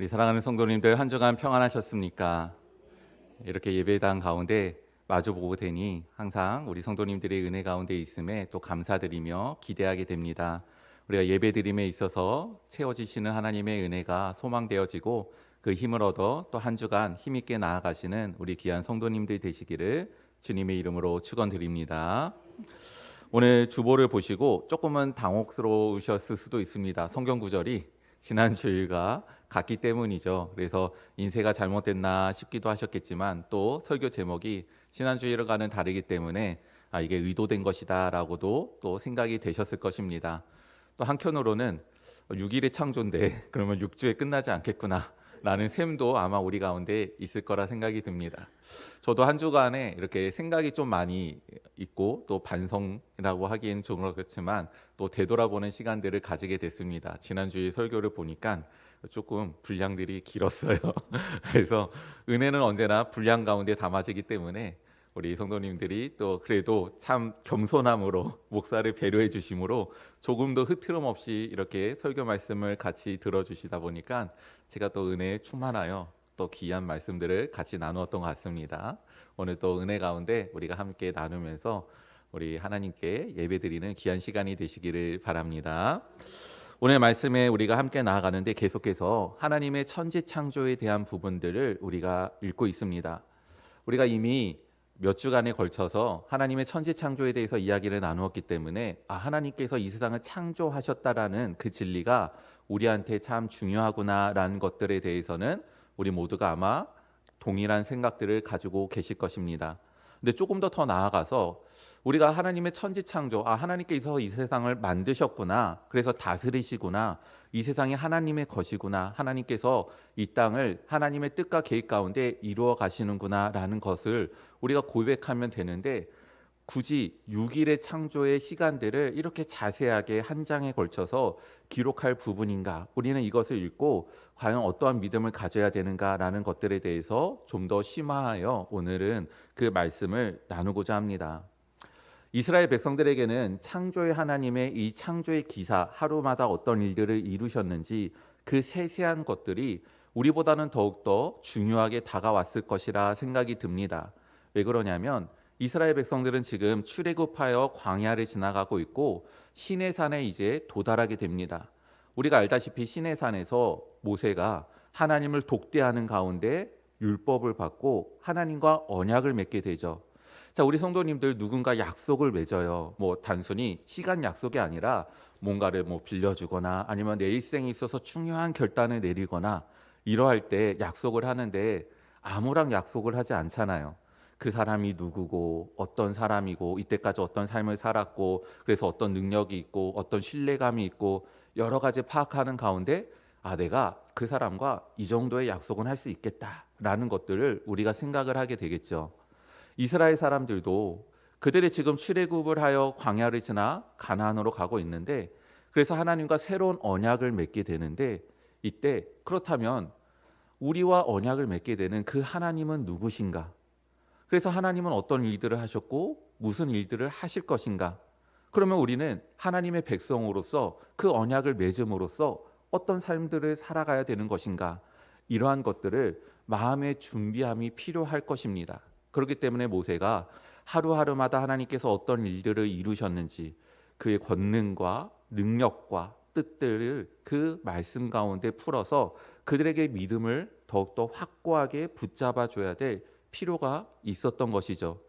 우리 사랑하는 성도님들 한 주간 평안하셨습니까? 이렇게 예배당 가운데 마주보고 되니 항상 우리 성도님들의 은혜 가운데 있음에 또 감사드리며 기대하게 됩니다. 우리가 예배드림에 있어서 채워지시는 하나님의 은혜가 소망되어지고 그 힘을 얻어 또 한 주간 힘있게 나아가시는 우리 귀한 성도님들 되시기를 주님의 이름으로 축원드립니다. 오늘 주보를 보시고 조금은 당혹스러우셨을 수도 있습니다. 성경 구절이 지난 주일과 같기 때문이죠. 그래서 인쇄가 잘못됐나 싶기도 하셨겠지만 또 설교 제목이 지난 주일과는 다르기 때문에 이게 의도된 것이다라고도 또 생각이 되셨을 것입니다. 또 한편으로는 6일의 창조인데 그러면 6주에 끝나지 않겠구나 라는 셈도 아마 우리 가운데 있을 거라 생각이 듭니다. 저도 한 주간에 이렇게 생각이 좀 많이 있고 또 반성이라고 하기엔 좀 그렇지만 또 되돌아보는 시간들을 가지게 됐습니다. 지난주에 설교를 보니까 조금 분량들이 길었어요. 그래서 은혜는 언제나 분량 가운데 담아지기 때문에 우리 성도님들이 또 그래도 참 겸손함으로 목사를 배려해 주심으로 조금 더 흐트럼 없이 이렇게 설교 말씀을 같이 들어주시다 보니까 제가 또 은혜에 충만하여 또 귀한 말씀들을 같이 나누었던 것 같습니다. 오늘 또 은혜 가운데 우리가 함께 나누면서 우리 하나님께 예배드리는 귀한 시간이 되시기를 바랍니다. 오늘 말씀에 우리가 함께 나아가는데 계속해서 하나님의 천지 창조에 대한 부분들을 우리가 읽고 있습니다. 우리가 이미 몇 주간에 걸쳐서 하나님의 천지 창조에 대해서 이야기를 나누었기 때문에 하나님께서 이 세상을 창조하셨다라는 그 진리가 우리한테 참 중요하구나라는 것들에 대해서는 우리 모두가 아마 동일한 생각들을 가지고 계실 것입니다. 근데 조금 더 나아가서 우리가 하나님의 천지 창조, 하나님께서 이 세상을 만드셨구나, 그래서 다스리시구나, 이 세상이 하나님의 것이구나, 하나님께서 이 땅을 하나님의 뜻과 계획 가운데 이루어 가시는구나 라는 것을 우리가 고백하면 되는데, 굳이 6일의 창조의 시간들을 이렇게 자세하게 한 장에 걸쳐서 기록할 부분인가, 우리는 이것을 읽고 과연 어떠한 믿음을 가져야 되는가라는 것들에 대해서 좀 더 심화하여 오늘은 그 말씀을 나누고자 합니다. 이스라엘 백성들에게는 창조의 하나님의 이 창조의 기사, 하루마다 어떤 일들을 이루셨는지 그 세세한 것들이 우리보다는 더욱더 중요하게 다가왔을 것이라 생각이 듭니다. 왜 그러냐면 이스라엘 백성들은 지금 출애굽하여 광야를 지나가고 있고 시내산에 이제 도달하게 됩니다. 우리가 알다시피 시내산에서 모세가 하나님을 독대하는 가운데 율법을 받고 하나님과 언약을 맺게 되죠. 자, 우리 성도님들 누군가 약속을 맺어요. 단순히 시간 약속이 아니라 뭔가를 빌려주거나 아니면 내 일생에 있어서 중요한 결단을 내리거나 이러할 때 약속을 하는데 아무랑 약속을 하지 않잖아요. 그 사람이 누구고 어떤 사람이고 이때까지 어떤 삶을 살았고 그래서 어떤 능력이 있고 어떤 신뢰감이 있고 여러 가지 파악하는 가운데 내가 그 사람과 이 정도의 약속은 할 수 있겠다라는 것들을 우리가 생각을 하게 되겠죠. 이스라엘 사람들도 그들이 지금 출애굽을 하여 광야를 지나 가나안으로 가고 있는데 그래서 하나님과 새로운 언약을 맺게 되는데 이때 그렇다면 우리와 언약을 맺게 되는 그 하나님은 누구신가? 그래서 하나님은 어떤 일들을 하셨고 무슨 일들을 하실 것인가? 그러면 우리는 하나님의 백성으로서 그 언약을 맺음으로써 어떤 삶들을 살아가야 되는 것인가? 이러한 것들을 마음의 준비함이 필요할 것입니다. 그렇기 때문에 모세가 하루하루마다 하나님께서 어떤 일들을 이루셨는지 그의 권능과 능력과 뜻들을 그 말씀 가운데 풀어서 그들에게 믿음을 더욱더 확고하게 붙잡아 줘야 될 필요가 있었던 것이죠.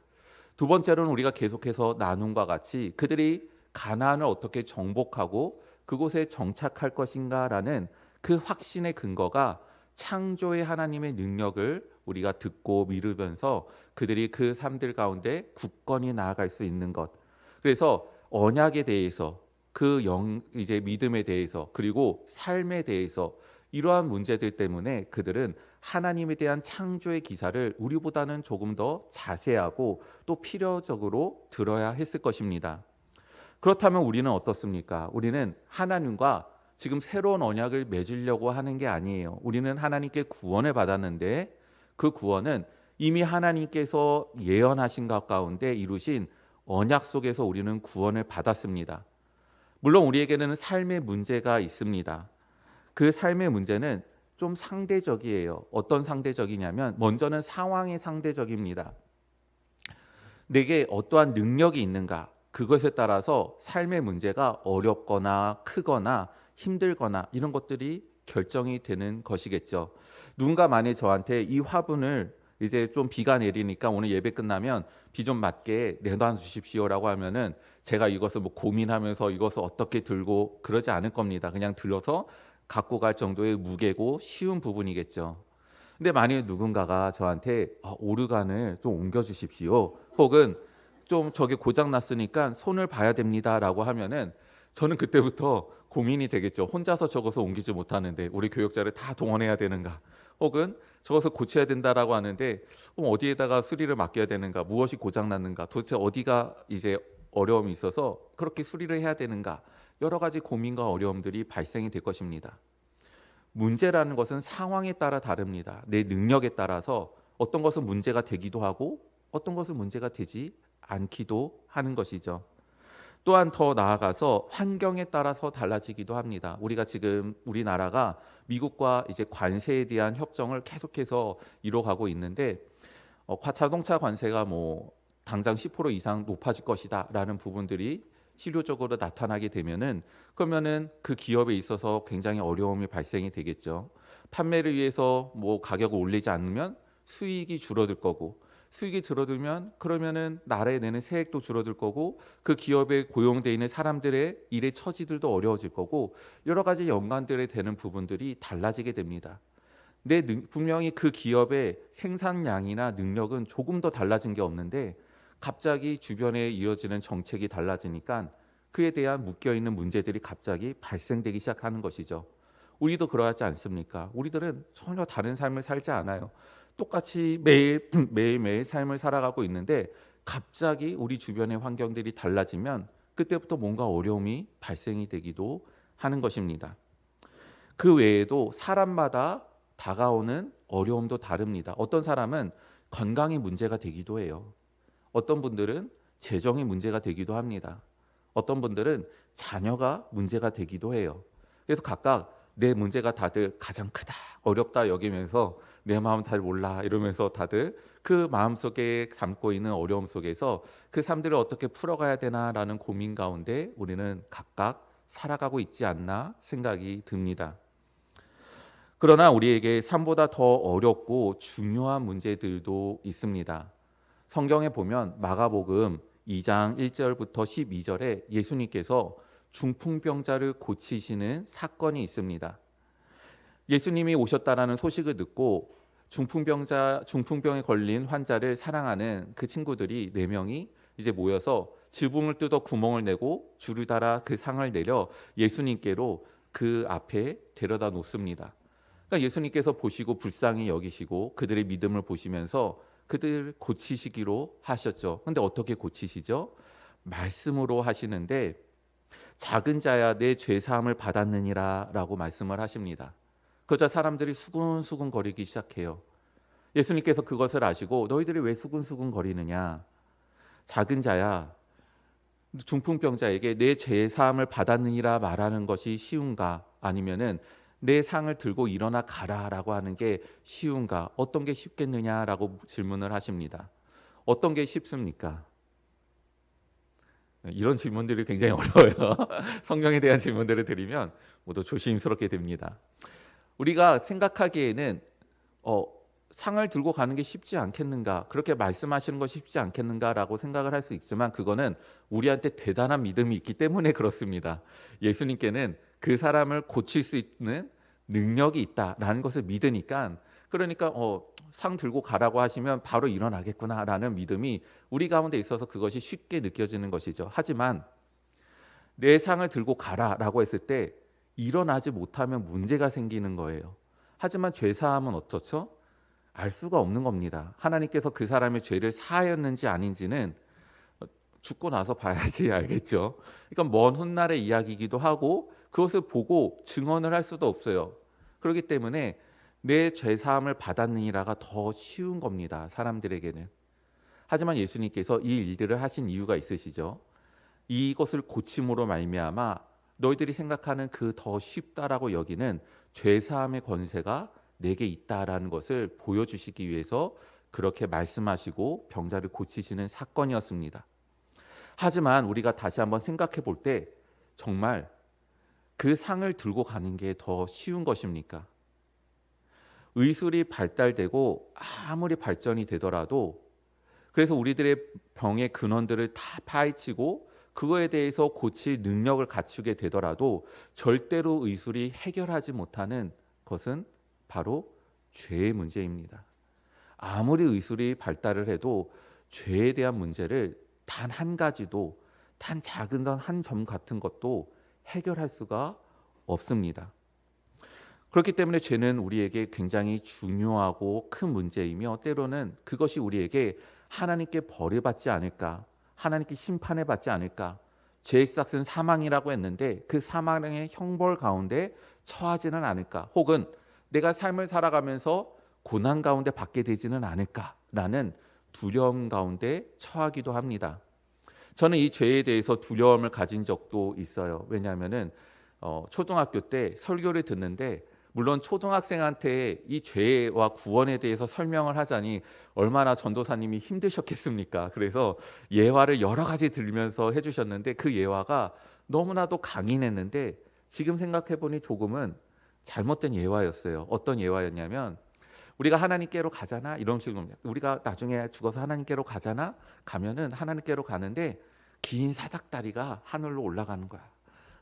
두 번째로는 우리가 계속해서 나눔과 같이 그들이 가나안을 어떻게 정복하고 그곳에 정착할 것인가라는 그 확신의 근거가 창조의 하나님의 능력을 우리가 듣고 믿으면서 그들이 그 삶들 가운데 굳건히 나아갈 수 있는 것. 그래서 언약에 대해서 이제 믿음에 대해서 그리고 삶에 대해서 이러한 문제들 때문에 그들은 하나님에 대한 창조의 기사를 우리보다는 조금 더 자세하고 또 필요적으로 들어야 했을 것입니다. 그렇다면 우리는 어떻습니까? 우리는 하나님과 지금 새로운 언약을 맺으려고 하는 게 아니에요. 우리는 하나님께 구원을 받았는데 그 구원은 이미 하나님께서 예언하신 것 가운데 이루신 언약 속에서 우리는 구원을 받았습니다. 물론 우리에게는 삶의 문제가 있습니다. 그 삶의 문제는 좀 상대적이에요. 어떤 상대적이냐면 먼저는 상황이 상대적입니다. 내게 어떠한 능력이 있는가, 그것에 따라서 삶의 문제가 어렵거나 크거나 힘들거나 이런 것들이 결정이 되는 것이겠죠. 누군가 만약 저한테 이 화분을 이제 좀 비가 내리니까 오늘 예배 끝나면 비 좀 맞게 내놔 주십시오라고 하면은 제가 이것을 뭐 고민하면서 이것을 어떻게 들고 그러지 않을 겁니다. 그냥 들어서 갖고 갈 정도의 무게고 쉬운 부분이겠죠. 근데 만약에 누군가가 저한테 오르간을 좀 옮겨 주십시오, 혹은 좀 저게 고장 났으니까 손을 봐야 됩니다라고 하면은 저는 그때부터 고민이 되겠죠. 혼자서 저것을 옮기지 못하는데 우리 교역자를 다 동원해야 되는가, 혹은 저것을 고쳐야 된다라고 하는데 어디에다가 수리를 맡겨야 되는가, 무엇이 고장 났는가, 도대체 어디가 이제 어려움이 있어서 그렇게 수리를 해야 되는가, 여러 가지 고민과 어려움들이 발생이 될 것입니다. 문제라는 것은 상황에 따라 다릅니다. 내 능력에 따라서 어떤 것은 문제가 되기도 하고 어떤 것은 문제가 되지 않기도 하는 것이죠. 또한 더 나아가서 환경에 따라서 달라지기도 합니다. 우리가 지금 우리나라가 미국과 이제 관세에 대한 협정을 계속해서 이뤄가고 있는데 자동차 관세가 뭐 당장 10% 이상 높아질 것이다라는 부분들이 실효적으로 나타나게 되면은 그러면은 그 기업에 있어서 굉장히 어려움이 발생이 되겠죠. 판매를 위해서 뭐 가격을 올리지 않으면 수익이 줄어들 거고, 수익이 줄어들면 그러면은 나라에 내는 세액도 줄어들 거고, 그 기업에 고용돼 있는 사람들의 일의 처지들도 어려워질 거고, 여러 가지 연관들에 되는 부분들이 달라지게 됩니다. 분명히 그 기업의 생산량이나 능력은 조금 더 달라진 게 없는데 갑자기 주변에 이어지는 정책이 달라지니까 그에 대한 묶여있는 문제들이 갑자기 발생되기 시작하는 것이죠. 우리도 그러하지 않습니까? 우리들은 전혀 다른 삶을 살지 않아요. 똑같이 매일매일 삶을 살아가고 있는데 갑자기 우리 주변의 환경들이 달라지면 그때부터 뭔가 어려움이 발생이 되기도 하는 것입니다. 그 외에도 사람마다 다가오는 어려움도 다릅니다. 어떤 사람은 건강이 문제가 되기도 해요. 어떤 분들은 재정이 문제가 되기도 합니다. 어떤 분들은 자녀가 문제가 되기도 해요. 그래서 각각 내 문제가 다들 가장 크다, 어렵다 여기면서 내 마음 잘 몰라 이러면서 다들 그 마음속에 담고 있는 어려움 속에서 그 삶들을 어떻게 풀어가야 되나라는 고민 가운데 우리는 각각 살아가고 있지 않나 생각이 듭니다. 그러나 우리에게 삶보다 더 어렵고 중요한 문제들도 있습니다. 성경에 보면 마가복음 2장 1절부터 12절에 예수님께서 중풍병자를 고치시는 사건이 있습니다. 예수님이 오셨다라는 소식을 듣고 중풍병에 걸린 환자를 사랑하는 그 친구들이 4명이 이제 모여서 지붕을 뜯어 구멍을 내고 줄을 달아 그 상을 내려 예수님께로 그 앞에 데려다 놓습니다. 그러니까 예수님께서 보시고 불쌍히 여기시고 그들의 믿음을 보시면서 그들 고치시기로 하셨죠. 근데 어떻게 고치시죠? 말씀으로 하시는데 작은 자야 내 죄 사함을 받았느니라 라고 말씀을 하십니다. 그러자 사람들이 수군수군 거리기 시작해요. 예수님께서 그것을 아시고 너희들이 왜 수군수군 거리느냐, 작은 자야 중풍병자에게 내 죄 사함을 받았느니라 말하는 것이 쉬운가, 아니면은 내 상을 들고 일어나 가라라고 하는 게 쉬운가, 어떤 게 쉽겠느냐라고 질문을 하십니다. 어떤 게 쉽습니까? 이런 질문들이 굉장히 어려워요. 성경에 대한 질문들을 드리면 모두 조심스럽게 됩니다. 우리가 생각하기에는 상을 들고 가는 게 쉽지 않겠는가, 그렇게 말씀하시는 것이 쉽지 않겠는가라고 생각을 할 수 있지만 그거는 우리한테 대단한 믿음이 있기 때문에 그렇습니다. 예수님께는 그 사람을 고칠 수 있는 능력이 있다라는 것을 믿으니까, 그러니까 상 들고 가라고 하시면 바로 일어나겠구나라는 믿음이 우리 가운데 있어서 그것이 쉽게 느껴지는 것이죠. 하지만 내 상을 들고 가라라고 했을 때 일어나지 못하면 문제가 생기는 거예요. 하지만 죄사함은 어떻죠? 알 수가 없는 겁니다. 하나님께서 그 사람의 죄를 사하였는지 아닌지는 죽고 나서 봐야지 알겠죠. 그러니까 먼 훗날의 이야기이기도 하고 그것을 보고 증언을 할 수도 없어요. 그렇기 때문에 내 죄사함을 받았느니라가 더 쉬운 겁니다, 사람들에게는. 하지만 예수님께서 이 일들을 하신 이유가 있으시죠. 이것을 고침으로 말미암아 너희들이 생각하는 그 더 쉽다라고 여기는 죄 사함의 권세가 내게 있다라는 것을 보여주시기 위해서 그렇게 말씀하시고 병자를 고치시는 사건이었습니다. 하지만 우리가 다시 한번 생각해 볼 때 정말 그 상을 들고 가는 게 더 쉬운 것입니까? 의술이 발달되고 아무리 발전이 되더라도, 그래서 우리들의 병의 근원들을 다 파헤치고 그거에 대해서 고칠 능력을 갖추게 되더라도 절대로 의술이 해결하지 못하는 것은 바로 죄의 문제입니다. 아무리 의술이 발달을 해도 죄에 대한 문제를 단 한 가지도, 단 작은 한 점 같은 것도 해결할 수가 없습니다. 그렇기 때문에 죄는 우리에게 굉장히 중요하고 큰 문제이며, 때로는 그것이 우리에게 하나님께 벌을 받지 않을까, 하나님께 심판을 받지 않을까, 죄의 삭은 사망이라고 했는데 그 사망의 형벌 가운데 처하지는 않을까, 혹은 내가 삶을 살아가면서 고난 가운데 받게 되지는 않을까라는 두려움 가운데 처하기도 합니다. 저는 이 죄에 대해서 두려움을 가진 적도 있어요. 왜냐하면은 초등학교 때 설교를 듣는데, 물론 초등학생한테 이 죄와 구원에 대해서 설명을 하자니 얼마나 전도사님이 힘드셨겠습니까? 그래서 예화를 여러 가지 들으면서 해주셨는데 그 예화가 너무나도 강인했는데 지금 생각해 보니 조금은 잘못된 예화였어요. 어떤 예화였냐면, 우리가 하나님께로 가잖아, 이런 식으로, 우리가 나중에 죽어서 하나님께로 가잖아, 가면은 하나님께로 가는데 긴 사닥다리가 하늘로 올라가는 거야.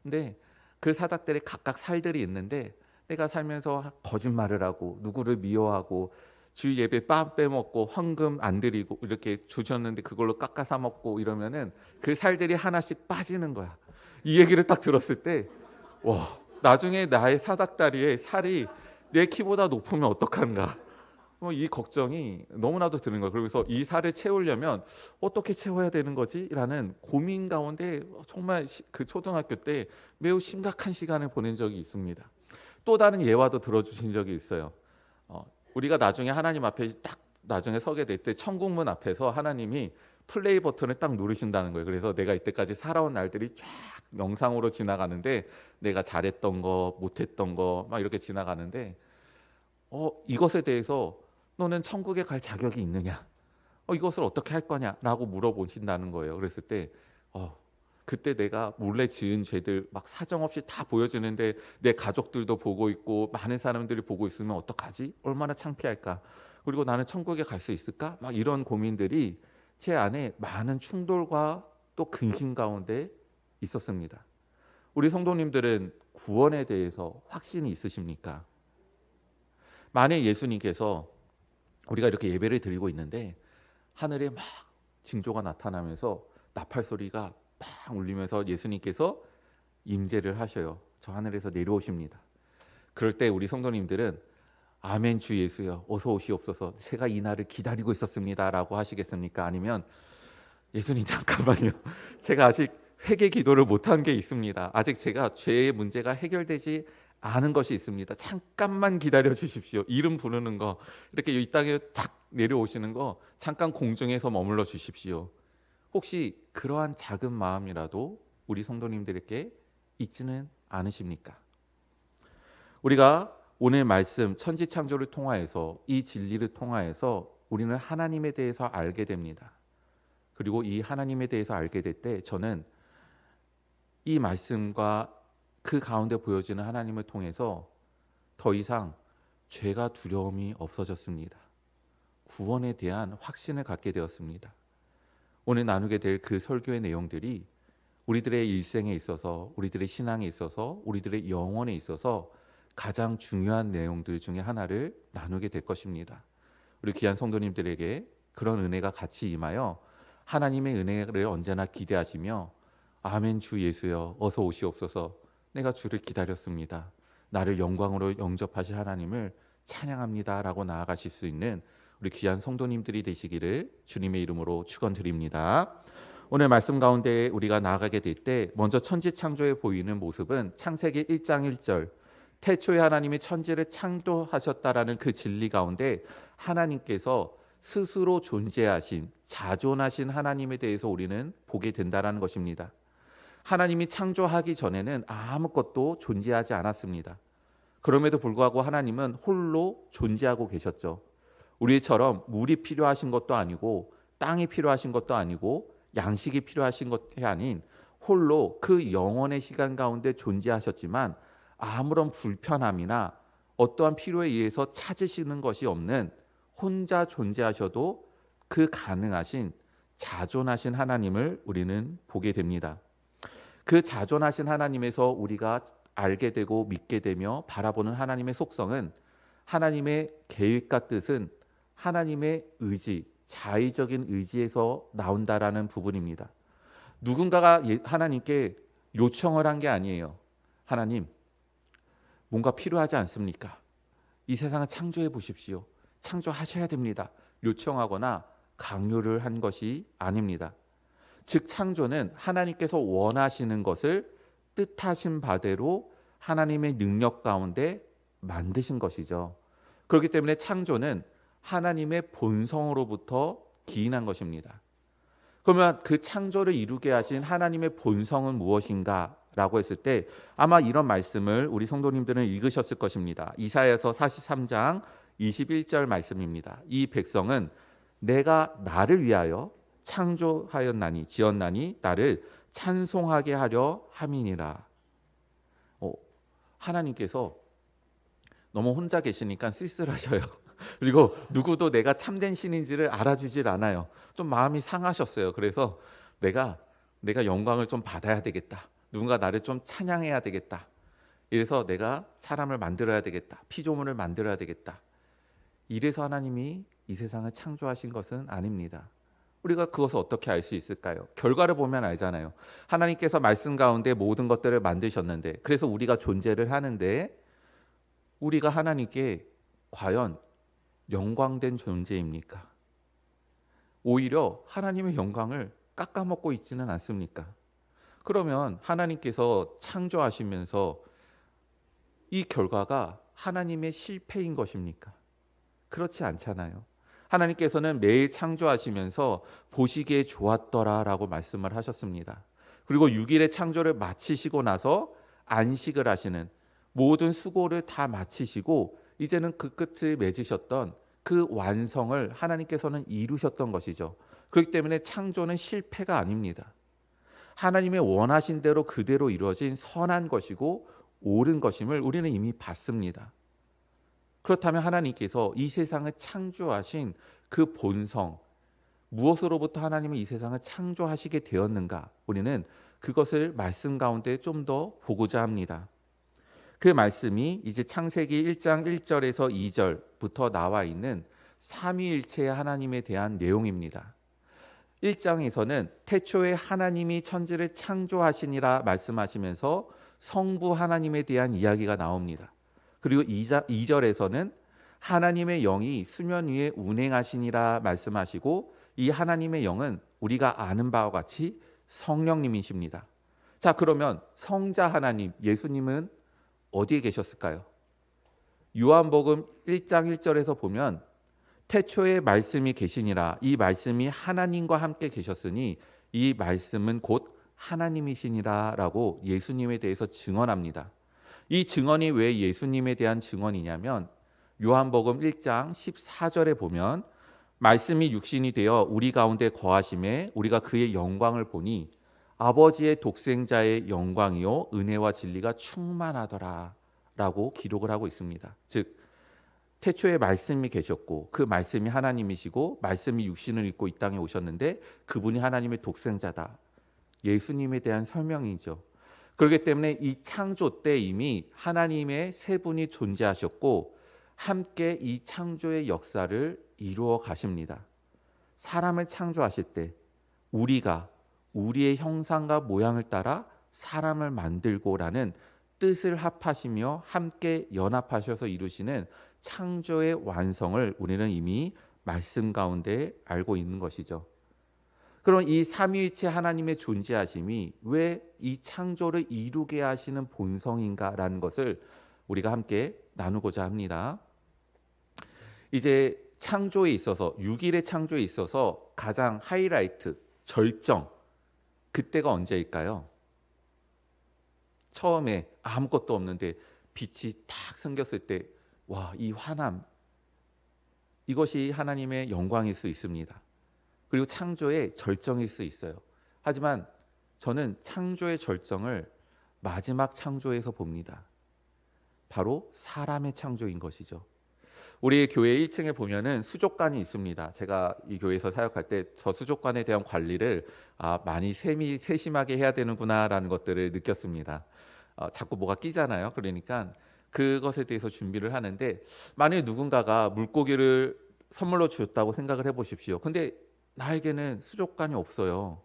근데 그 사닥다리에 각각 살들이 있는데, 내가 살면서 거짓말을 하고 누구를 미워하고 주일 예배 빵 빼먹고 헌금 안 드리고 이렇게 주셨는데 그걸로 깎아 사 먹고 이러면은 그 살들이 하나씩 빠지는 거야. 이 얘기를 딱 들었을 때, 와, 나중에 나의 사닥다리에 살이 내 키보다 높으면 어떡한가, 이 걱정이 너무나도 드는 거예요. 그래서 이 살을 채우려면 어떻게 채워야 되는 거지? 라는 고민 가운데 정말 그 초등학교 때 매우 심각한 시간을 보낸 적이 있습니다. 또 다른 예화도 들어주신 적이 있어요. 우리가 나중에 하나님 앞에 딱 나중에 서게 될 때 천국문 앞에서 하나님이 플레이 버튼을 딱 누르신다는 거예요. 그래서 내가 이때까지 살아온 날들이 쫙 영상으로 지나가는데, 내가 잘했던 거, 못했던 거 막 이렇게 지나가는데, 이것에 대해서 너는 천국에 갈 자격이 있느냐? 이것을 어떻게 할 거냐라고 물어보신다는 거예요. 그랬을 때 그때 내가 몰래 지은 죄들 막 사정없이 다 보여주는데 내 가족들도 보고 있고 많은 사람들이 보고 있으면 어떡하지? 얼마나 창피할까? 그리고 나는 천국에 갈 수 있을까? 막 이런 고민들이 제 안에 많은 충돌과 또 근심 가운데 있었습니다. 우리 성도님들은 구원에 대해서 확신이 있으십니까? 만일 예수님께서, 우리가 이렇게 예배를 드리고 있는데 하늘에 막 징조가 나타나면서 나팔 소리가 막 울리면서 예수님께서 임재를 하셔요. 저 하늘에서 내려오십니다. 그럴 때 우리 성도님들은 아멘 주 예수여 어서 오시옵소서, 제가 이 날을 기다리고 있었습니다 라고 하시겠습니까? 아니면 예수님 잠깐만요, 제가 아직 회개 기도를 못한 게 있습니다. 아직 제가 죄의 문제가 해결되지 않은 것이 있습니다. 잠깐만 기다려 주십시오. 이름 부르는 거, 이렇게 이 땅에 딱 내려오시는 거 잠깐 공중에서 머물러 주십시오. 혹시 그러한 작은 마음이라도 우리 성도님들에게 있지는 않으십니까? 우리가 오늘 말씀 천지창조를 통하여서, 이 진리를 통하여서 우리는 하나님에 대해서 알게 됩니다. 그리고 이 하나님에 대해서 알게 될 때 저는 이 말씀과 그 가운데 보여지는 하나님을 통해서 더 이상 죄가 두려움이 없어졌습니다. 구원에 대한 확신을 갖게 되었습니다. 오늘 나누게 될 그 설교의 내용들이 우리들의 일생에 있어서, 우리들의 신앙에 있어서, 우리들의 영혼에 있어서 가장 중요한 내용들 중에 하나를 나누게 될 것입니다. 우리 귀한 성도님들에게 그런 은혜가 같이 임하여 하나님의 은혜를 언제나 기대하시며, 아멘 주 예수여 어서 오시옵소서, 내가 주를 기다렸습니다, 나를 영광으로 영접하실 하나님을 찬양합니다 라고 나아가실 수 있는 우리 귀한 성도님들이 되시기를 주님의 이름으로 축원드립니다. 오늘 말씀 가운데 우리가 나아가게 될 때 먼저 천지창조에 보이는 모습은 창세기 1장 1절, 태초에 하나님이 천지를 창조하셨다라는 그 진리 가운데 하나님께서 스스로 존재하신, 자존하신 하나님에 대해서 우리는 보게 된다라는 것입니다. 하나님이 창조하기 전에는 아무것도 존재하지 않았습니다. 그럼에도 불구하고 하나님은 홀로 존재하고 계셨죠. 우리처럼 물이 필요하신 것도 아니고 땅이 필요하신 것도 아니고 양식이 필요하신 것이 아닌 홀로 그 영원의 시간 가운데 존재하셨지만 아무런 불편함이나 어떠한 필요에 의해서 찾으시는 것이 없는 혼자 존재하셔도 그 가능하신 자존하신 하나님을 우리는 보게 됩니다. 그 자존하신 하나님에서 우리가 알게 되고 믿게 되며 바라보는 하나님의 속성은 하나님의 계획과 뜻은 하나님의 의지, 자의적인 의지에서 나온다라는 부분입니다. 누군가가 하나님께 요청을 한 게 아니에요. 하나님, 뭔가 필요하지 않습니까? 이 세상을 창조해 보십시오. 창조하셔야 됩니다. 요청하거나 강요를 한 것이 아닙니다. 즉 창조는 하나님께서 원하시는 것을 뜻하신 바대로 하나님의 능력 가운데 만드신 것이죠. 그렇기 때문에 창조는 하나님의 본성으로부터 기인한 것입니다. 그러면 그 창조를 이루게 하신 하나님의 본성은 무엇인가? 라고 했을 때 아마 이런 말씀을 우리 성도님들은 읽으셨을 것입니다. 이사야서 43장 21절 말씀입니다. 이 백성은 내가 나를 위하여 창조하였나니 지었나니 나를 찬송하게 하려 함이니라. 하나님께서 너무 혼자 계시니까 쓸쓸하셔요. 그리고 누구도 내가 참된 신인지를 알아주질 않아요. 좀 마음이 상하셨어요. 그래서 내가 영광을 좀 받아야 되겠다. 누군가 나를 좀 찬양해야 되겠다. 이래서 내가 사람을 만들어야 되겠다. 피조물을 만들어야 되겠다. 이래서 하나님이 이 세상을 창조하신 것은 아닙니다. 우리가 그것을 어떻게 알 수 있을까요? 결과를 보면 알잖아요. 하나님께서 말씀 가운데 모든 것들을 만드셨는데 그래서 우리가 존재를 하는데 우리가 하나님께 과연 영광된 존재입니까? 오히려 하나님의 영광을 깎아먹고 있지는 않습니까? 그러면 하나님께서 창조하시면서 이 결과가 하나님의 실패인 것입니까? 그렇지 않잖아요. 하나님께서는 매일 창조하시면서 보시기에 좋았더라라고 말씀을 하셨습니다. 그리고 6일의 창조를 마치시고 나서 안식을 하시는 모든 수고를 다 마치시고 이제는 그 끝을 맺으셨던 그 완성을 하나님께서는 이루셨던 것이죠. 그렇기 때문에 창조는 실패가 아닙니다. 하나님의 원하신 대로 그대로 이루어진 선한 것이고 옳은 것임을 우리는 이미 봤습니다. 그렇다면 하나님께서 이 세상을 창조하신 그 본성, 무엇으로부터 하나님은 이 세상을 창조하시게 되었는가? 우리는 그것을 말씀 가운데 좀 더 보고자 합니다. 그 말씀이 이제 창세기 1장 1절에서 2절부터 나와 있는 삼위일체의 하나님에 대한 내용입니다. 1장에서는 태초에 하나님이 천지를 창조하시니라 말씀하시면서 성부 하나님에 대한 이야기가 나옵니다. 그리고 2절에서는 하나님의 영이 수면 위에 운행하시니라 말씀하시고 이 하나님의 영은 우리가 아는 바와 같이 성령님이십니다. 자, 그러면 성자 하나님, 예수님은 어디에 계셨을까요? 요한복음 1장 1절에서 보면 태초에 말씀이 계시니라 이 말씀이 하나님과 함께 계셨으니 이 말씀은 곧 하나님이시니라 라고 예수님에 대해서 증언합니다. 이 증언이 왜 예수님에 대한 증언이냐면 요한복음 1장 14절에 보면 말씀이 육신이 되어 우리 가운데 거하심에 우리가 그의 영광을 보니 아버지의 독생자의 영광이요 은혜와 진리가 충만하더라 라고 기록을 하고 있습니다. 즉 태초에 말씀이 계셨고 그 말씀이 하나님이시고 말씀이 육신을 입고 이 땅에 오셨는데 그분이 하나님의 독생자다. 예수님에 대한 설명이죠. 그렇기 때문에 이 창조 때 이미 하나님의 세 분이 존재하셨고 함께 이 창조의 역사를 이루어 가십니다. 사람을 창조하실 때 우리가 우리의 형상과 모양을 따라 사람을 만들고라는 뜻을 합하시며 함께 연합하셔서 이루시는 창조의 완성을 우리는 이미 말씀 가운데 알고 있는 것이죠. 그럼 이 삼위일체 하나님의 존재하심이 왜 이 창조를 이루게 하시는 본성인가라는 것을 우리가 함께 나누고자 합니다. 이제 창조에 있어서 6일의 창조에 있어서 가장 하이라이트, 절정 그때가 언제일까요? 처음에 아무것도 없는데 빛이 딱 생겼을 때, 와, 이 환함, 이것이 하나님의 영광일 수 있습니다. 그리고 창조의 절정일 수 있어요. 하지만 저는 창조의 절정을 마지막 창조에서 봅니다. 바로 사람의 창조인 것이죠. 우리 교회 1층에 보면은 수족관이 있습니다. 제가 이 교회에서 사역할 때 저 수족관에 대한 관리를 많이 세심하게 해야 되는구나라는 것들을 느꼈습니다. 자꾸 뭐가 끼잖아요. 그러니까 그것에 대해서 준비를 하는데, 만약에 누군가가 물고기를 선물로 주었다고 생각을 해보십시오. 근데 나에게는 수족관이 없어요.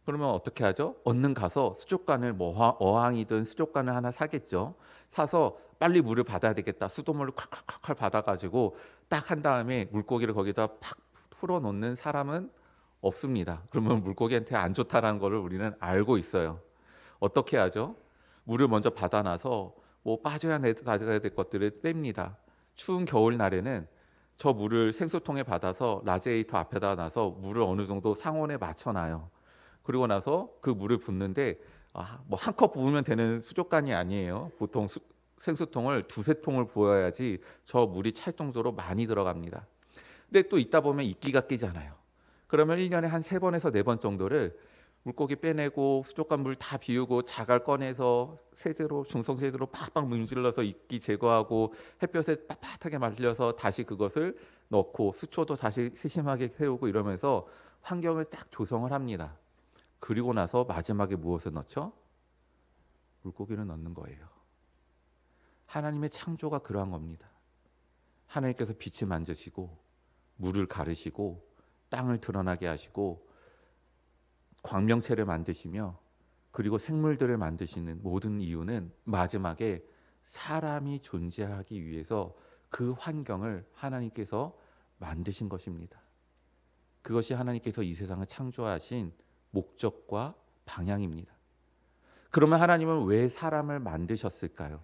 그러면 어떻게 하죠? 얼른 가서 수족관을 어항이든 수족관을 하나 사겠죠. 사서 빨리 물을 받아야 되겠다. 수돗물을 콸콸콸콸 받아가지고 딱 한 다음에 물고기를 거기다 팍 풀어놓는 사람은 없습니다. 그러면 물고기한테 안 좋다라는 것을 우리는 알고 있어요. 어떻게 하죠? 물을 먼저 받아놔서 뭐 빠져야 될 것들을 뺍니다. 추운 겨울날에는 저 물을 생수통에 받아서 라지에이터 앞에다 놔서 물을 어느 정도 상온에 맞춰놔요. 그리고 나서 그 물을 붓는데 뭐 한 컵 부으면 되는 수족관이 아니에요. 보통 생수통을 두세 통을 부어야지 저 물이 찰 정도로 많이 들어갑니다. 근데 또 있다 보면 이끼가 끼잖아요. 그러면 1년에 한 3번에서 4번 정도를 물고기 빼내고 수족관 물 다 비우고 자갈 꺼내서 세제로 중성세제로 팍팍 문질러서 이끼 제거하고 햇볕에 빳빳하게 말려서 다시 그것을 넣고 수초도 다시 세심하게 세우고 이러면서 환경을 딱 조성을 합니다. 그리고 나서 마지막에 무엇을 넣죠? 물고기를 넣는 거예요. 하나님의 창조가 그러한 겁니다. 하나님께서 빛을 만드시고 물을 가르시고 땅을 드러나게 하시고 광명체를 만드시며 그리고 생물들을 만드시는 모든 이유는 마지막에 사람이 존재하기 위해서 그 환경을 하나님께서 만드신 것입니다. 그것이 하나님께서 이 세상을 창조하신 목적과 방향입니다. 그러면 하나님은 왜 사람을 만드셨을까요?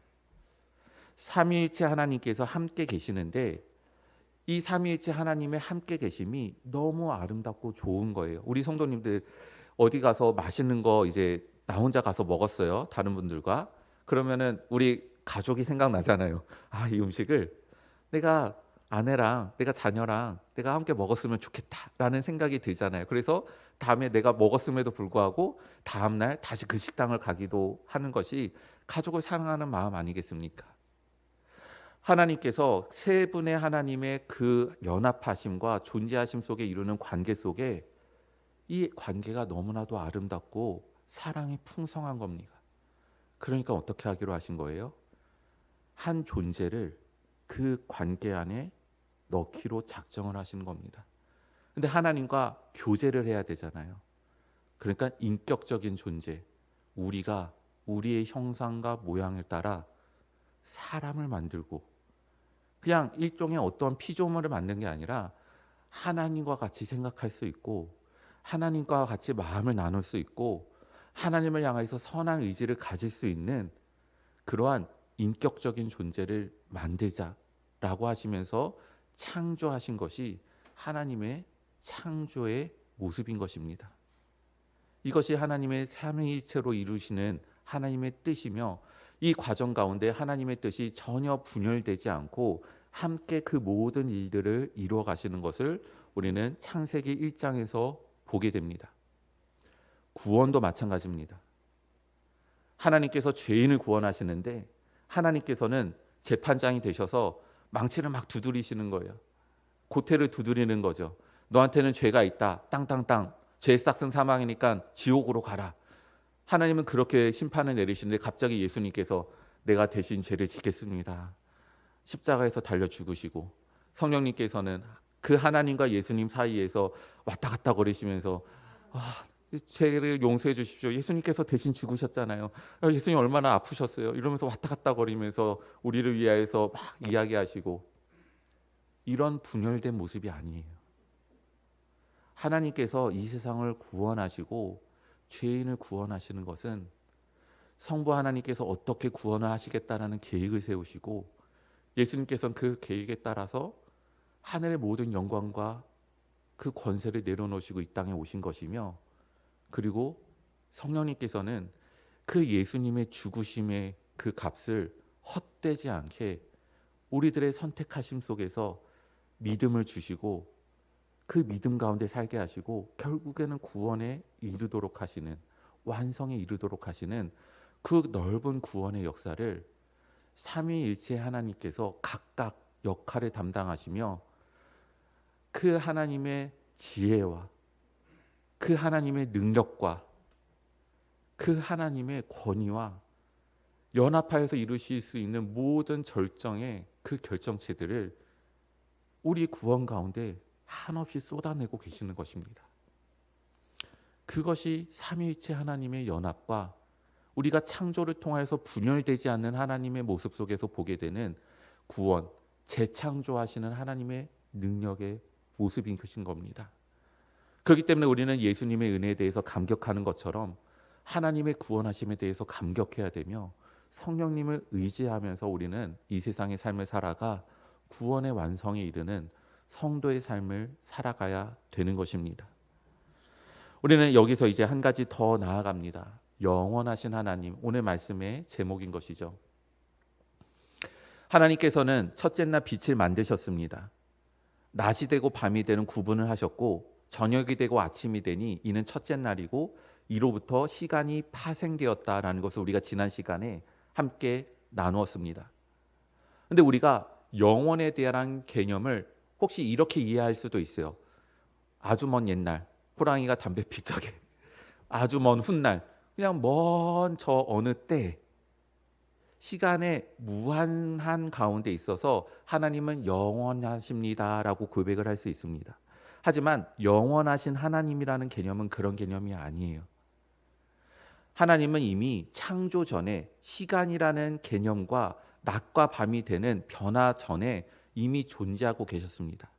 삼위일체 하나님께서 함께 계시는데 이 삼위일체 하나님의 함께 계심이 너무 아름답고 좋은 거예요. 우리 성도님들 어디 가서 맛있는 거 이제 나 혼자 가서 먹었어요. 다른 분들과. 그러면은 우리 가족이 생각나잖아요. 이 음식을 내가 아내랑 내가 자녀랑 내가 함께 먹었으면 좋겠다라는 생각이 들잖아요. 그래서 다음에 내가 먹었음에도 불구하고 다음날 다시 그 식당을 가기도 하는 것이 가족을 사랑하는 마음 아니겠습니까? 하나님께서 세 분의 하나님의 그 연합하심과 존재하심 속에 이루는 관계 속에 이 관계가 너무나도 아름답고 사랑이 풍성한 겁니다. 그러니까 어떻게 하기로 하신 거예요? 한 존재를 그 관계 안에 넣기로 작정을 하신 겁니다. 근데 하나님과 교제를 해야 되잖아요. 그러니까 인격적인 존재, 우리가 우리의 형상과 모양을 따라 사람을 만들고 그냥 일종의 어떤 피조물을 만든 게 아니라 하나님과 같이 생각할 수 있고 하나님과 같이 마음을 나눌 수 있고 하나님을 향해서 선한 의지를 가질 수 있는 그러한 인격적인 존재를 만들자라고 하시면서 창조하신 것이 하나님의 창조의 모습인 것입니다. 이것이 하나님의 삼위일체로 이루시는 하나님의 뜻이며 이 과정 가운데 하나님의 뜻이 전혀 분열되지 않고 함께 그 모든 일들을 이루어 가시는 것을 우리는 창세기 1장에서 보게 됩니다. 구원도 마찬가지입니다. 하나님께서 죄인을 구원하시는데 하나님께서는 재판장이 되셔서 망치를 막 두드리시는 거예요. 고태를 두드리는 거죠. 너한테는 죄가 있다. 땅땅땅. 죄 싹슨 사망이니까 지옥으로 가라. 하나님은 그렇게 심판을 내리시는데 갑자기 예수님께서 내가 대신 죄를 지겠습니다. 십자가에서 달려 죽으시고 성령님께서는 그 하나님과 예수님 사이에서 왔다 갔다 거리시면서 죄를 용서해 주십시오. 예수님께서 대신 죽으셨잖아요. 예수님 얼마나 아프셨어요. 이러면서 왔다 갔다 거리면서 우리를 위하여서 막 이야기하시고 이런 분열된 모습이 아니에요. 하나님께서 이 세상을 구원하시고 죄인을 구원하시는 것은 성부 하나님께서 어떻게 구원을 하시겠다라는 계획을 세우시고 예수님께서는 그 계획에 따라서 하늘의 모든 영광과 그 권세를 내려놓으시고 이 땅에 오신 것이며 그리고 성령님께서는 그 예수님의 죽으심의 그 값을 헛되지 않게 우리들의 선택하심 속에서 믿음을 주시고 그 믿음 가운데 살게 하시고 결국에는 구원에 이르도록 하시는, 완성에 이르도록 하시는 그 넓은 구원의 역사를 삼위일체 하나님께서 각각 역할을 담당하시며 그 하나님의 지혜와 그 하나님의 능력과 그 하나님의 권위와 연합하여서 이루실 수 있는 모든 절정의 그 결정체들을 우리 구원 가운데 한없이 쏟아내고 계시는 것입니다. 그것이 삼위일체 하나님의 연합과 우리가 창조를 통하여서 분열되지 않는 하나님의 모습 속에서 보게 되는 구원, 재창조하시는 하나님의 능력의 모습인 것인 겁니다. 그렇기 때문에 우리는 예수님의 은혜에 대해서 감격하는 것처럼 하나님의 구원하심에 대해서 감격해야 되며 성령님을 의지하면서 우리는 이 세상의 삶을 살아가 구원의 완성에 이르는 성도의 삶을 살아가야 되는 것입니다. 우리는 여기서 이제 한 가지 더 나아갑니다. 영원하신 하나님, 오늘 말씀의 제목인 것이죠. 하나님께서는 첫째 날 빛을 만드셨습니다. 낮이 되고 밤이 되는 구분을 하셨고 저녁이 되고 아침이 되니 이는 첫째 날이고 이로부터 시간이 파생되었다라는 것을 우리가 지난 시간에 함께 나누었습니다. 그런데 우리가 영원에 대한 개념을 혹시 이렇게 이해할 수도 있어요. 아주 먼 옛날 호랑이가 담배 피적에 아주 먼 훗날 그냥 먼 저 어느 때 시간의 무한한 가운데 있어서 하나님은 영원하십니다라고 고백을 할 수 있습니다. 하지만 영원하신 하나님이라는 개념은 그런 개념이 아니에요. 하나님은 이미 창조 전에 시간이라는 개념과 낮과 밤이 되는 변화 전에 이미 존재하고 계셨습니다.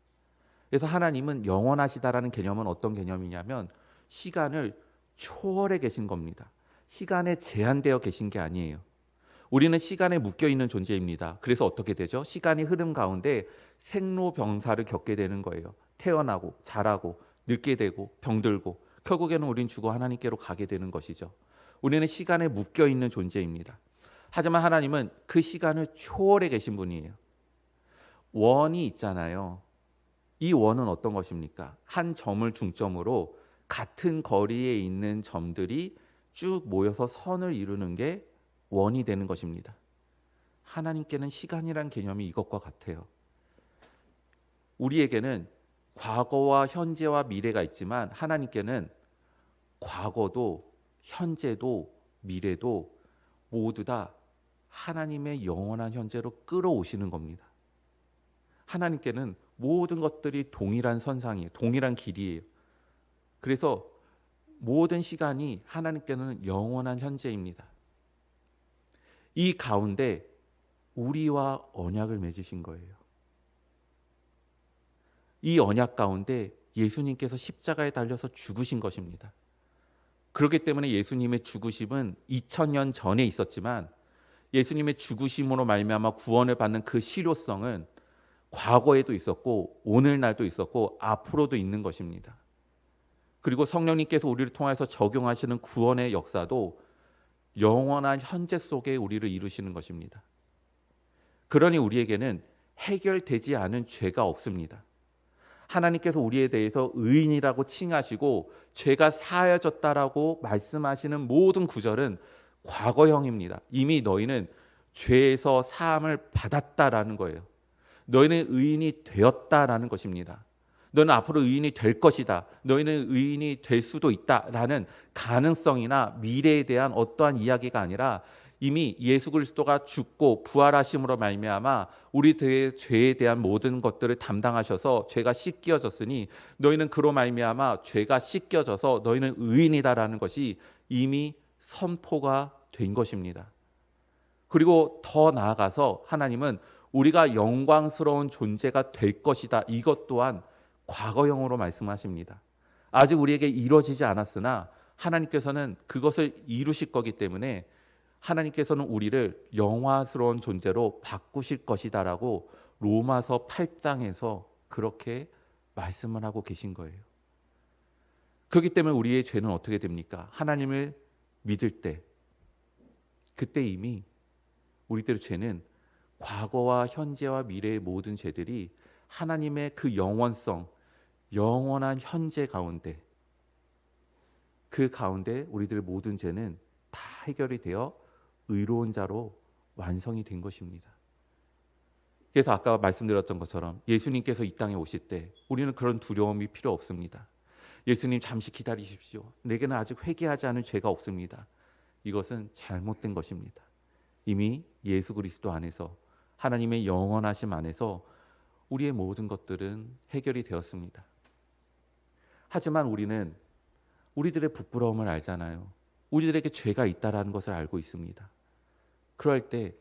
그래서 하나님은 영원하시다라는 개념은 어떤 개념이냐면 시간을 초월해 계신 겁니다. 시간에 제한되어 계신 게 아니에요. 우리는 시간에 묶여 있는 존재입니다. 그래서 어떻게 되죠? 시간이 흐름 가운데 생로병사를 겪게 되는 거예요. 태어나고 자라고 늙게 되고 병들고 결국에는 우린 죽어 하나님께로 가게 되는 것이죠. 우리는 시간에 묶여 있는 존재입니다. 하지만 하나님은 그 시간을 초월해 계신 분이에요. 원이 있잖아요. 이 원은 어떤 것입니까? 한 점을 중점으로 같은 거리에 있는 점들이 쭉 모여서 선을 이루는 게 원이 되는 것입니다. 하나님께는 시간이란 개념이 이것과 같아요. 우리에게는 과거와 현재와 미래가 있지만 하나님께는 과거도 현재도 미래도 모두 다 하나님의 영원한 현재로 끌어오시는 겁니다. 하나님께는 모든 것들이 동일한 선상이에요. 동일한 길이에요. 그래서 모든 시간이 하나님께는 영원한 현재입니다. 이 가운데 우리와 언약을 맺으신 거예요. 이 언약 가운데 예수님께서 십자가에 달려서 죽으신 것입니다. 그렇기 때문에 예수님의 죽으심은 2000년 전에 있었지만 예수님의 죽으심으로 말미암아 구원을 받는 그 실효성은 과거에도 있었고 오늘날도 있었고 앞으로도 있는 것입니다. 그리고 성령님께서 우리를 통해서 적용하시는 구원의 역사도 영원한 현재 속에 우리를 이루시는 것입니다. 그러니 우리에게는 해결되지 않은 죄가 없습니다. 하나님께서 우리에 대해서 의인이라고 칭하시고 죄가 사하여졌다라고 말씀하시는 모든 구절은 과거형입니다. 이미 너희는 죄에서 사함을 받았다라는 거예요. 너희는 의인이 되었다라는 것입니다. 너는 앞으로 의인이 될 것이다. 너희는 의인이 될 수도 있다라는 가능성이나 미래에 대한 어떠한 이야기가 아니라 이미 예수 그리스도가 죽고 부활하심으로 말미암아 우리들의 죄에 대한 모든 것들을 담당하셔서 죄가 씻겨졌으니 너희는 그로 말미암아 죄가 씻겨져서 너희는 의인이다라는 것이 이미 선포가 된 것입니다. 그리고 더 나아가서 하나님은 우리가 영광스러운 존재가 될 것이다. 이것 또한 과거형으로 말씀하십니다. 아직 우리에게 이루어지지 않았으나 하나님께서는 그것을 이루실 거기 때문에 하나님께서는 우리를 영화스러운 존재로 바꾸실 것이다라고 로마서 8장에서 그렇게 말씀을 하고 계신 거예요. 그렇기 때문에 우리의 죄는 어떻게 됩니까? 하나님을 믿을 때 그때 이미 우리들의 죄는 과거와 현재와 미래의 모든 죄들이 하나님의 그 영원성, 영원한 현재 가운데, 그 가운데 우리들의 모든 죄는 다 해결이 되어 의로운 자로 완성이 된 것입니다. 그래서 아까 말씀드렸던 것처럼 예수님께서 이 땅에 오실 때 우리는 그런 두려움이 필요 없습니다. 예수님 잠시 기다리십시오. 내게는 아직 회개하지 않은 죄가 없습니다. 이것은 잘못된 것입니다. 이미 예수 그리스도 안에서, 하나님의 영원하심 안에서 우리의 모든 것들은 해결이 되었습니다. 하지만 우리는 우리들의 부끄러움을 알잖아요. 우리들에게 죄가 있다라는 것을 알고 있습니다. 그럴 때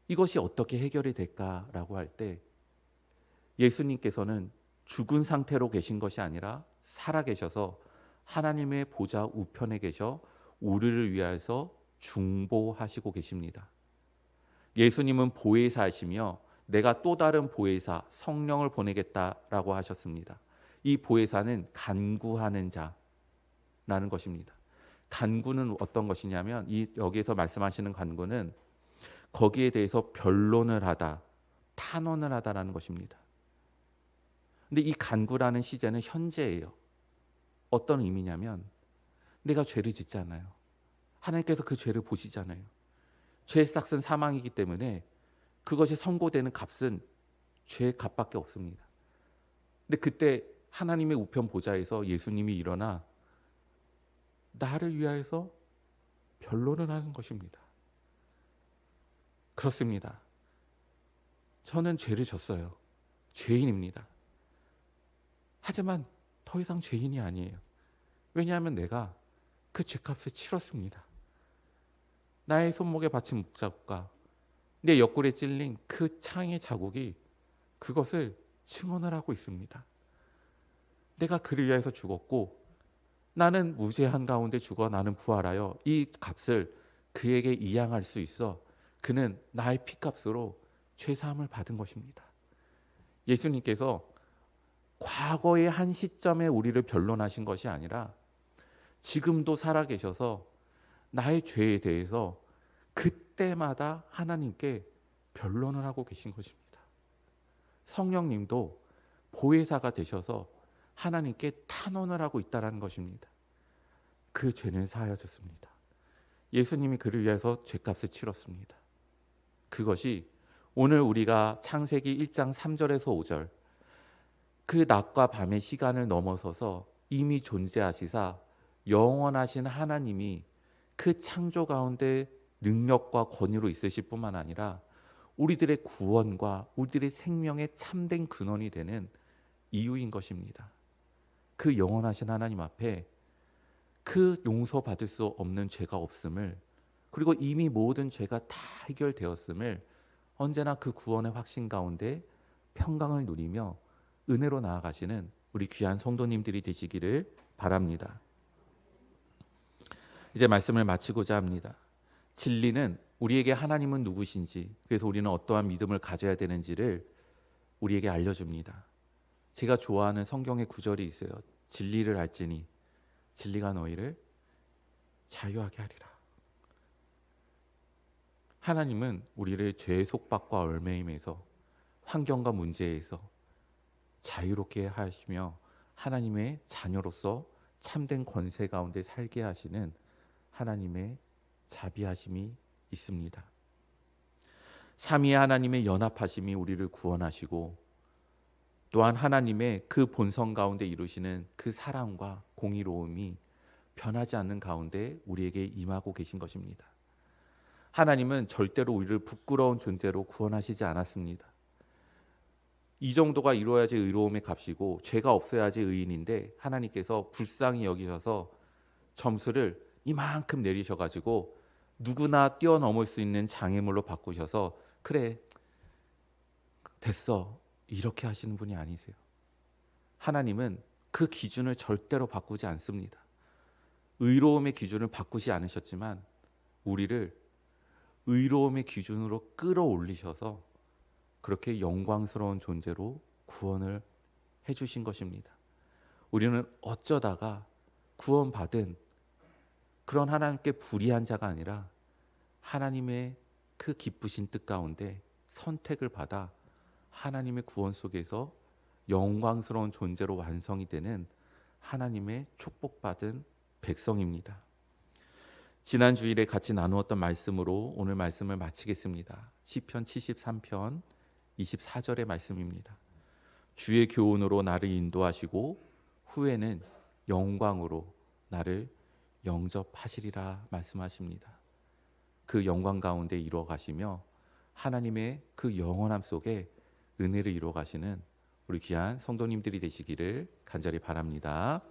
이것이 어떻게 해결이 될까라고 할 때 예수님께서는 죽은 상태로 계신 것이 아니라 살아 계셔서 하나님의 보좌 우편에 계셔 우리를 위하여서 중보하시고 계십니다. 예수님은 보혜사이시며 내가 또 다른 보혜사 성령을 보내겠다라고 하셨습니다. 이 보혜사는 간구하는 자라는 것입니다. 간구는 어떤 것이냐면 여기에서 말씀하시는 간구는 거기에 대해서 변론을 하다, 탄원을 하다라는 것입니다. 근데 이 간구라는 시제는 현재예요. 어떤 의미냐면 내가 죄를 짓잖아요. 하나님께서 그 죄를 보시잖아요. 죄의 삭은 사망이기 때문에 그것이 선고되는 값은 죄의 값밖에 없습니다. 근데 그때 하나님의 우편 보좌에서 예수님이 일어나 나를 위하여서 변론을 하는 것입니다. 그렇습니다. 저는 죄를 졌어요. 죄인입니다. 하지만 더 이상 죄인이 아니에요. 왜냐하면 내가 그 죄값을 치렀습니다. 나의 손목에 받친 목자국과 내 옆구리에 찔린 그 창의 자국이 그것을 증언을 하고 있습니다. 내가 그를 위해서 죽었고 나는 무죄한 가운데 죽어 나는 부활하여 이 값을 그에게 이양할 수 있어 그는 나의 피값으로 죄사함을 받은 것입니다. 예수님께서 과거의 한 시점에 우리를 변론하신 것이 아니라 지금도 살아계셔서 나의 죄에 대해서 그때마다 하나님께 변론을 하고 계신 것입니다. 성령님도 보혜사가 되셔서 하나님께 탄원을 하고 있다는 것입니다. 그 죄는 사하여졌습니다. 예수님이 그를 위해서 죄값을 치렀습니다. 그것이 오늘 우리가 창세기 1장 3절에서 5절 그 낮과 밤의 시간을 넘어서서 이미 존재하시사 영원하신 하나님이 그 창조 가운데 능력과 권위로 있으실 뿐만 아니라 우리들의 구원과 우리들의 생명의 참된 근원이 되는 이유인 것입니다. 그 영원하신 하나님 앞에 그 용서받을 수 없는 죄가 없음을, 그리고 이미 모든 죄가 다 해결되었음을 언제나 그 구원의 확신 가운데 평강을 누리며 은혜로 나아가시는 우리 귀한 성도님들이 되시기를 바랍니다. 이제 말씀을 마치고자 합니다. 진리는 우리에게 하나님은 누구신지, 그래서 우리는 어떠한 믿음을 가져야 되는지를 우리에게 알려줍니다. 제가 좋아하는 성경의 구절이 있어요. 진리를 알지니 진리가 너희를 자유하게 하리라. 하나님은 우리를 죄의 속박과 얽매임에서, 환경과 문제에서 자유롭게 하시며 하나님의 자녀로서 참된 권세 가운데 살게 하시는 하나님의 자비하심이 있습니다. 삼위의 하나님의 연합하심이 우리를 구원하시고 또한 하나님의 그 본성 가운데 이루시는 그 사랑과 공의로움이 변하지 않는 가운데 우리에게 임하고 계신 것입니다. 하나님은 절대로 우리를 부끄러운 존재로 구원하시지 않았습니다. 이 정도가 이루어야지 의로움의 값이고 죄가 없어야지 의인인데 하나님께서 불쌍히 여기셔서 점수를 이만큼 내리셔가지고 누구나 뛰어넘을 수 있는 장애물로 바꾸셔서 그래 됐어 이렇게 하시는 분이 아니세요. 하나님은 그 기준을 절대로 바꾸지 않습니다. 의로움의 기준을 바꾸지 않으셨지만 우리를 의로움의 기준으로 끌어올리셔서 그렇게 영광스러운 존재로 구원을 해주신 것입니다. 우리는 어쩌다가 구원받은 그런 하나님께 불의한 자가 아니라 하나님의 그 기쁘신 뜻 가운데 선택을 받아 하나님의 구원 속에서 영광스러운 존재로 완성이 되는 하나님의 축복받은 백성입니다. 지난 주일에 같이 나누었던 말씀으로 오늘 말씀을 마치겠습니다. 시편 73편 24절의 말씀입니다. 주의 교훈으로 나를 인도하시고 후에는 영광으로 나를 영접하시리라 말씀하십니다. 그 영광 가운데 이루어 가시며 하나님의 그 영원함 속에 은혜를 이루어 가시는 우리 귀한 성도님들이 되시기를 간절히 바랍니다.